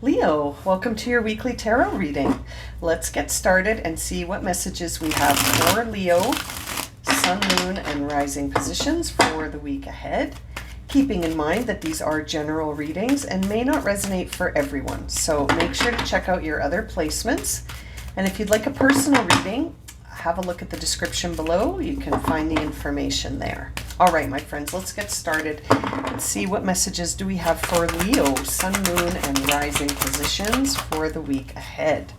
Leo, welcome to your weekly tarot reading. Let's get started and see what messages we have for Leo, Sun, Moon, and Rising positions for the week ahead. Keeping in mind that these are general readings and may not resonate for everyone. So make sure to check out your other placements. And if you'd like a personal reading, have a look at the description below. You can find the information there. All right, my friends, let's get started. Let's see what messages do we have for Leo, Sun, Moon, and Rising positions for the week ahead.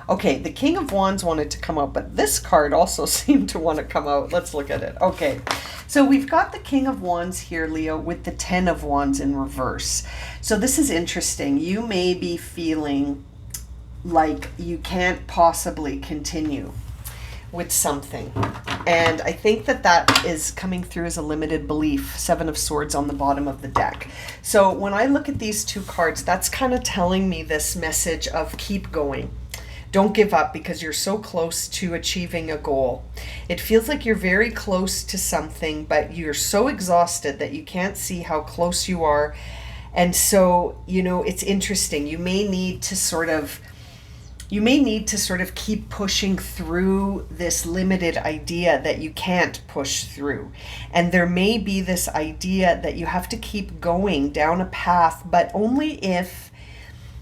Okay, the King of Wands wanted to come out, but this card also seemed to want to come out. Let's look at it. Okay, so we've got the King of Wands here, Leo, with the Ten of Wands in reverse. So this is interesting. You may be feeling like you can't possibly continue with something. And I think that that is coming through as a limited belief. Seven of Swords on the bottom of the deck. So when I look at these two cards, that's kind of telling me this message of keep going. Don't give up because you're so close to achieving a goal. It feels like you're very close to something, but you're so exhausted that you can't see how close you are. And so, you know, it's interesting. You may need to sort of keep pushing through this limited idea that you can't push through. And there may be this idea that you have to keep going down a path, but only if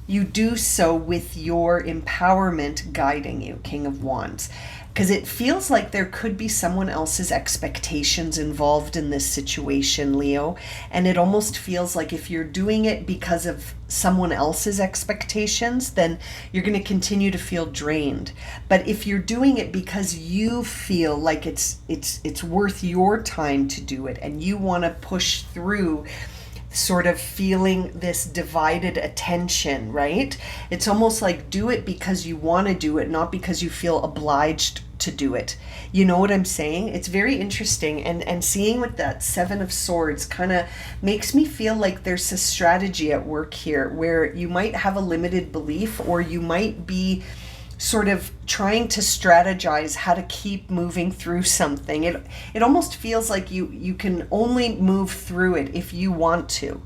you do so with your empowerment guiding you, King of Wands. Because it feels like there could be someone else's expectations involved in this situation, Leo. And it almost feels like if you're doing it because of someone else's expectations, then you're going to continue to feel drained. But if you're doing it because you feel like it's worth your time to do it, and you want to push through sort of feeling this divided attention, right? It's almost like do it because you want to do it, not because you feel obliged to do it. You know what I'm saying? It's very interesting. And seeing with that Seven of Swords kind of makes me feel like there's a strategy at work here where you might have a limited belief, or you might be sort of trying to strategize how to keep moving through something. It almost feels like you can only move through it if you want to.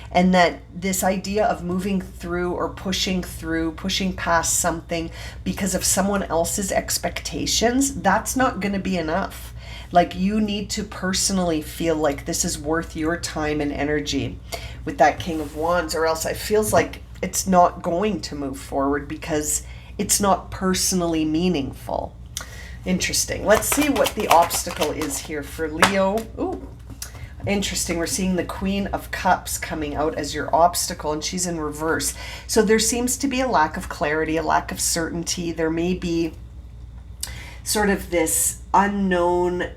And that this idea of moving through or pushing past something because of someone else's expectations, that's not going to be enough. Like, you need to personally feel like this is worth your time and energy with that King of Wands, or else it feels like it's not going to move forward because it's not personally meaningful. Interesting. Let's see what the obstacle is here for Leo. Ooh, interesting. We're seeing the Queen of Cups coming out as your obstacle, and she's in reverse. So there seems to be a lack of clarity, a lack of certainty. There may be sort of this unknown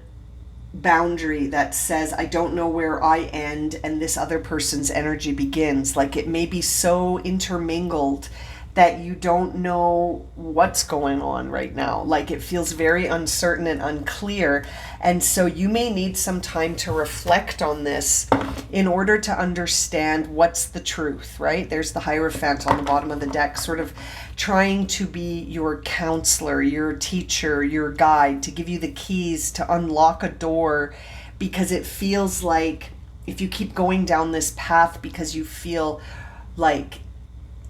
boundary that says, I don't know where I end and this other person's energy begins. Like, it may be so intermingled that you don't know what's going on right now. Like, it feels very uncertain and unclear. And so you may need some time to reflect on this in order to understand what's the truth, right? There's the Hierophant on the bottom of the deck, sort of trying to be your counselor, your teacher, your guide, to give you the keys to unlock a door, because it feels like if you keep going down this path because you feel like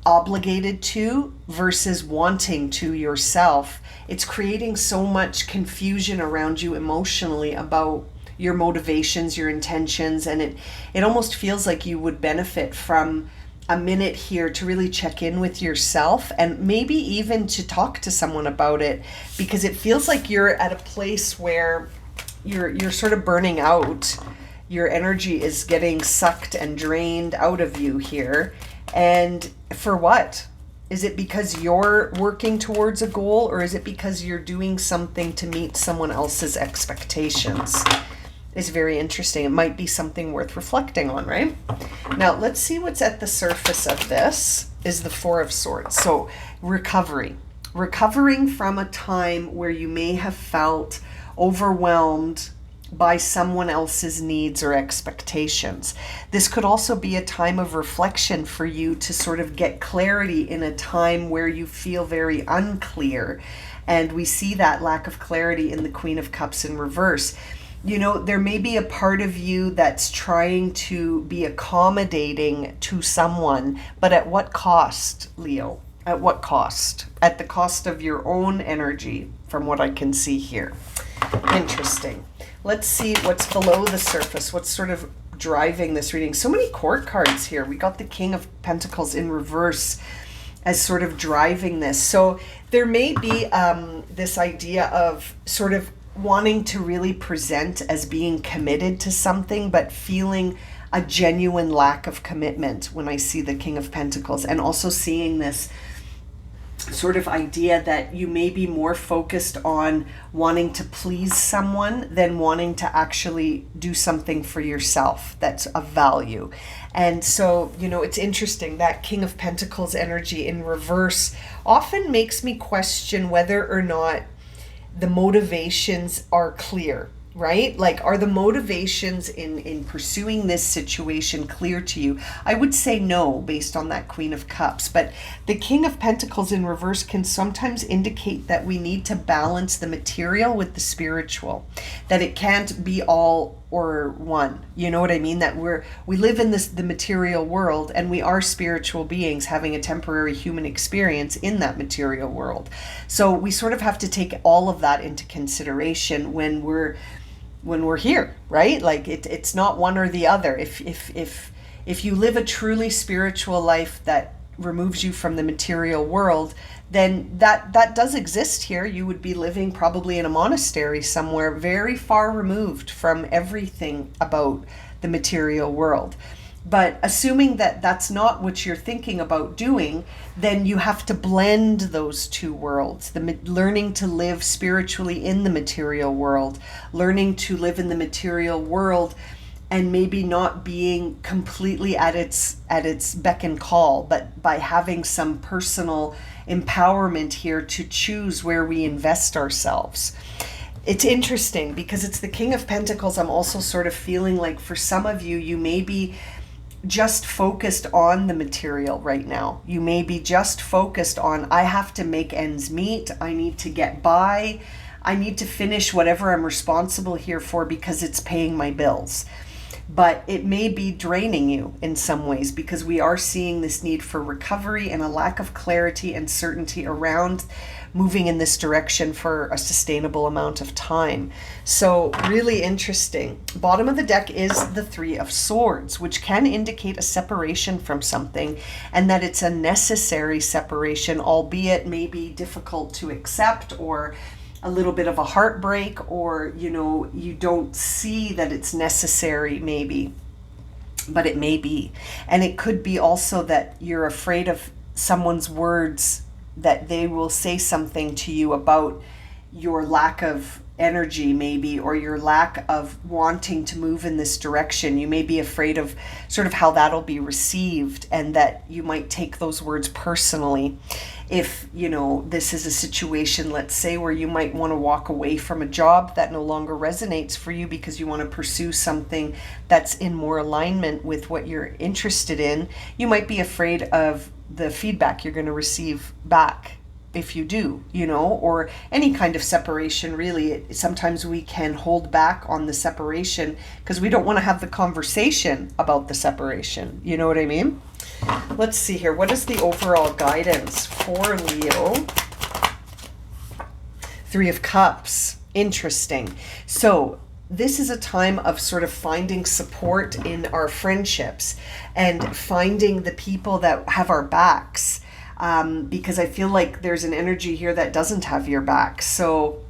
obligated to versus wanting to yourself, it's creating so much confusion around you emotionally about your motivations, your intentions, and it almost feels like you would benefit from a minute here to really check in with yourself, and maybe even to talk to someone about it, because it feels like you're at a place where you're sort of burning out. Your energy is getting sucked and drained out of you here. And for what? Is it because you're working towards a goal, or is it because you're doing something to meet someone else's expectations? It's very interesting. It might be something worth reflecting on, right? Now, let's see what's at the surface of this is the Four of Swords. So, recovery. Recovering from a time where you may have felt overwhelmed by someone else's needs or expectations. This could also be a time of reflection for you to sort of get clarity in a time where you feel very unclear. And we see that lack of clarity in the Queen of Cups in reverse. You know, there may be a part of you that's trying to be accommodating to someone, but at what cost, Leo? At what cost? At the cost of your own energy, from what I can see here. Interesting. Let's see what's below the surface. What's sort of driving this reading? So many court cards here. We got the King of Pentacles in reverse as sort of driving this. So there may be this idea of sort of wanting to really present as being committed to something, but feeling a genuine lack of commitment when I see the King of Pentacles, and also seeing this sort of idea that you may be more focused on wanting to please someone than wanting to actually do something for yourself that's of value. And so, you know, it's interesting that King of Pentacles energy in reverse often makes me question whether or not the motivations are clear, right? Like, are the motivations in pursuing this situation clear to you? I would say no, based on that Queen of Cups. But the King of Pentacles in reverse can sometimes indicate that we need to balance the material with the spiritual, that it can't be all or one. You know what I mean? That we live in the material world, and we are spiritual beings having a temporary human experience in that material world. So we sort of have to take all of that into consideration when we're here, right? Like it's not one or the other. If you live a truly spiritual life that removes you from the material world, then that does exist here. You would be living probably in a monastery somewhere very far removed from everything about the material world. But assuming that that's not what you're thinking about doing, then you have to blend those two worlds, learning to live spiritually in the material world, learning to live in the material world, and maybe not being completely at its beck and call, but by having some personal empowerment here to choose where we invest ourselves. It's interesting because it's the King of Pentacles. I'm also sort of feeling like for some of you, you may be just focused on the material right now. You may be just focused on, I have to make ends meet. I need to get by. I need to finish whatever I'm responsible here for because it's paying my bills. But it may be draining you in some ways because we are seeing this need for recovery and a lack of clarity and certainty around moving in this direction for a sustainable amount of time. So really interesting. Bottom of the deck is the Three of Swords, which can indicate a separation from something, and that it's a necessary separation, albeit maybe difficult to accept, or a little bit of a heartbreak, or, you know, you don't see that it's necessary maybe, but it may be. And it could be also that you're afraid of someone's words, that they will say something to you about your lack of energy maybe, or your lack of wanting to move in this direction. You may be afraid of sort of how that'll be received, and that you might take those words personally. If, you know, this is a situation, let's say, where you might want to walk away from a job that no longer resonates for you because you want to pursue something that's in more alignment with what you're interested in, you might be afraid of the feedback you're going to receive back if you do, you know, or any kind of separation. Really, sometimes we can hold back on the separation because we don't want to have the conversation about the separation. You know what I mean? Let's see here. What is the overall guidance for Leo? Three of Cups. Interesting. So this is a time of sort of finding support in our friendships and finding the people that have our backs. Because I feel like there's an energy here that doesn't have your back. So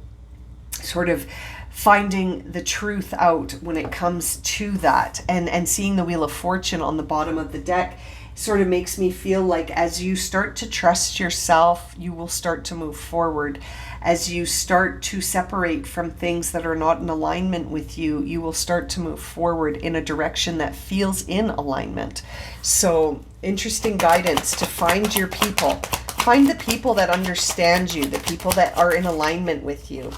sort of finding the truth out when it comes to that, and seeing the Wheel of Fortune on the bottom of the deck sort of makes me feel like as you start to trust yourself, you will start to move forward. As you start to separate from things that are not in alignment with you, you will start to move forward in a direction that feels in alignment. So interesting guidance to find your people. Find the people that understand you, the people that are in alignment with you.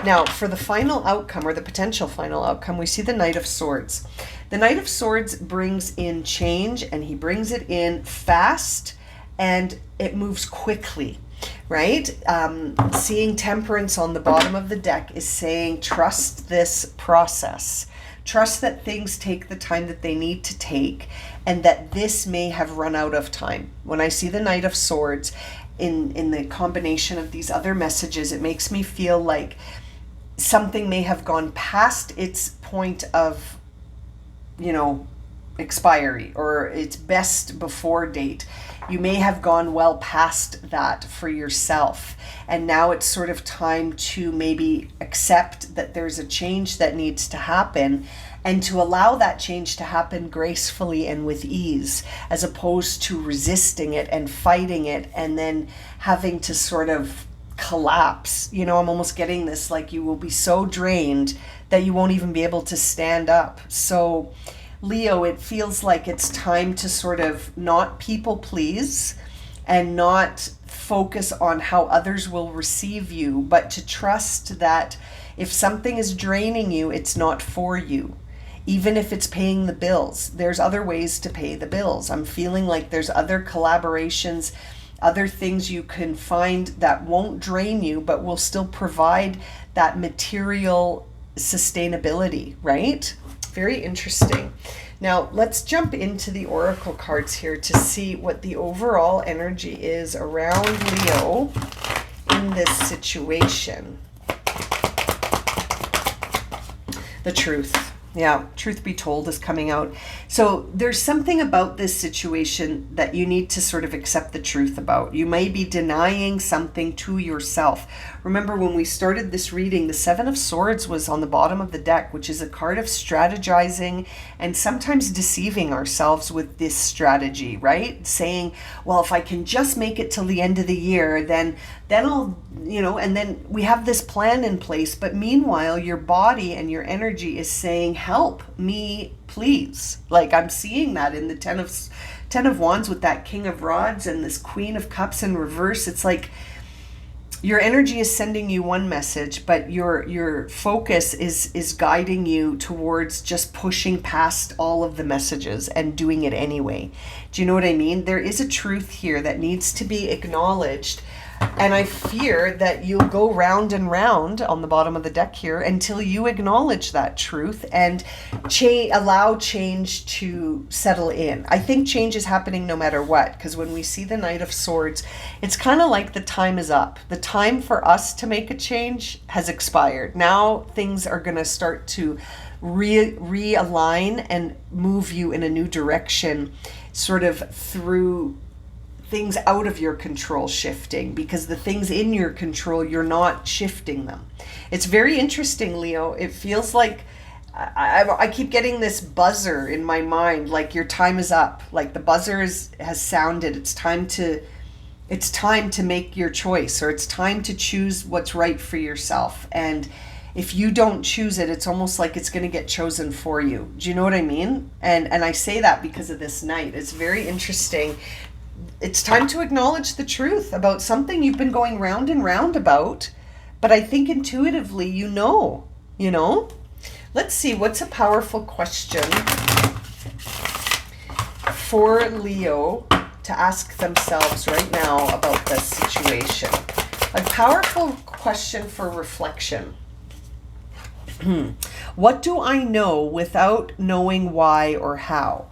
Now, for the final outcome, or the potential final outcome, we see the Knight of Swords. The Knight of Swords brings in change, and he brings it in fast, and it moves quickly. right? Seeing Temperance on the bottom of the deck is saying, trust this process. Trust that things take the time that they need to take, and that this may have run out of time. When I see the Knight of Swords in the combination of these other messages, it makes me feel like something may have gone past its point of, expiry, or its best before date. You may have gone well past that for yourself. And now it's sort of time to maybe accept that there's a change that needs to happen, and to allow that change to happen gracefully and with ease, as opposed to resisting it and fighting it and then having to sort of collapse. I'm almost getting this, like you will be so drained that you won't even be able to stand up. So Leo, it feels like it's time to sort of not people please and not focus on how others will receive you, but to trust that if something is draining you, it's not for you. Even if it's paying the bills, there's other ways to pay the bills. I'm feeling like there's other collaborations, other things you can find that won't drain you, but will still provide that material sustainability, right? Very interesting. Now, let's jump into the oracle cards here to see what the overall energy is around Leo in this situation. The truth. Yeah, truth be told is coming out. So there's something about this situation that you need to sort of accept the truth about. You may be denying something to yourself. Remember, when we started this reading, the Seven of Swords was on the bottom of the deck, which is a card of strategizing and sometimes deceiving ourselves with this strategy, right? Saying, well, if I can just make it till the end of the year, then I'll, and then we have this plan in place. But meanwhile, your body and your energy is saying, help me, please. Like, I'm seeing that in the Ten of Wands with that King of Rods and this Queen of Cups in reverse. It's like your energy is sending you one message, but your focus is guiding you towards just pushing past all of the messages and doing it anyway. Do you know what I mean? There is a truth here that needs to be acknowledged. And I fear that you'll go round and round on the bottom of the deck here until you acknowledge that truth and allow change to settle in. I think change is happening no matter what, because when we see the Knight of Swords, it's kind of like the time is up. The time for us to make a change has expired. Now things are going to start to realign and move you in a new direction, sort of through things out of your control shifting, because the things in your control, you're not shifting them. It's very interesting, Leo. It feels like I keep getting this buzzer in my mind, like your time is up, like the buzzer has sounded. It's time to make your choice, or it's time to choose what's right for yourself. And if you don't choose it, it's almost like it's going to get chosen for you. Do you know what I mean? And I say that because of this Knight. It's very interesting. It's time to acknowledge the truth about something you've been going round and round about, but I think intuitively you know. Let's see, what's a powerful question for Leo to ask themselves right now about this situation? A powerful question for reflection. What do I know without knowing why or how?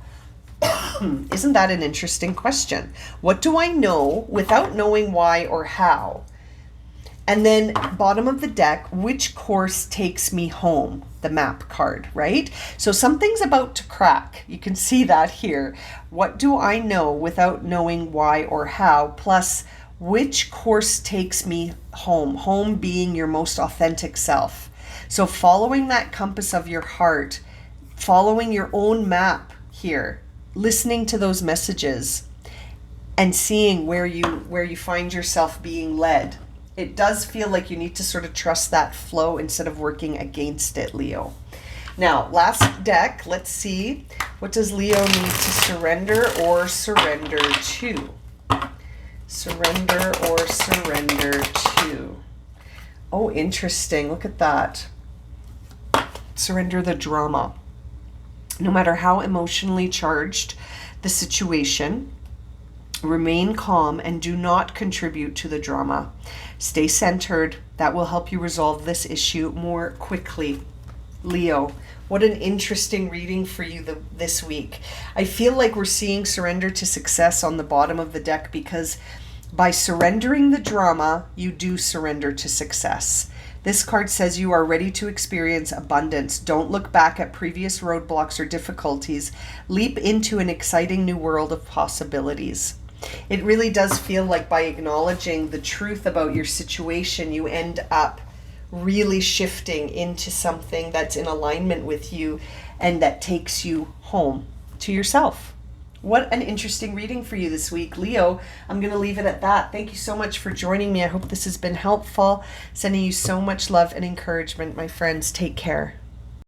Isn't that an interesting question? What do I know without knowing why or how? And then bottom of the deck, which course takes me home? The map card, right? So something's about to crack. You can see that here. What do I know without knowing why or how? Plus, which course takes me home? Home being your most authentic self. So following that compass of your heart, following your own map here, listening to those messages and seeing where you find yourself being led. It does feel like you need to sort of trust that flow instead of working against it, Leo. Now, last deck, let's see. What does Leo need to surrender or surrender to? Surrender or surrender to. Oh, interesting. Look at that. Surrender the drama. No matter how emotionally charged the situation, Remain calm and do not contribute to the drama. Stay centered. That will help you resolve this issue more quickly. Leo, what an interesting reading for you this week. I feel like we're seeing surrender to success on the bottom of the deck, because by surrendering the drama, you do surrender to success. This card says you are ready to experience abundance. Don't look back at previous roadblocks or difficulties. Leap into an exciting new world of possibilities. It really does feel like by acknowledging the truth about your situation, you end up really shifting into something that's in alignment with you and that takes you home to yourself. What an interesting reading for you this week, Leo. I'm going to leave it at that. Thank you so much for joining me. I hope this has been helpful. Sending you so much love and encouragement, my friends. Take care.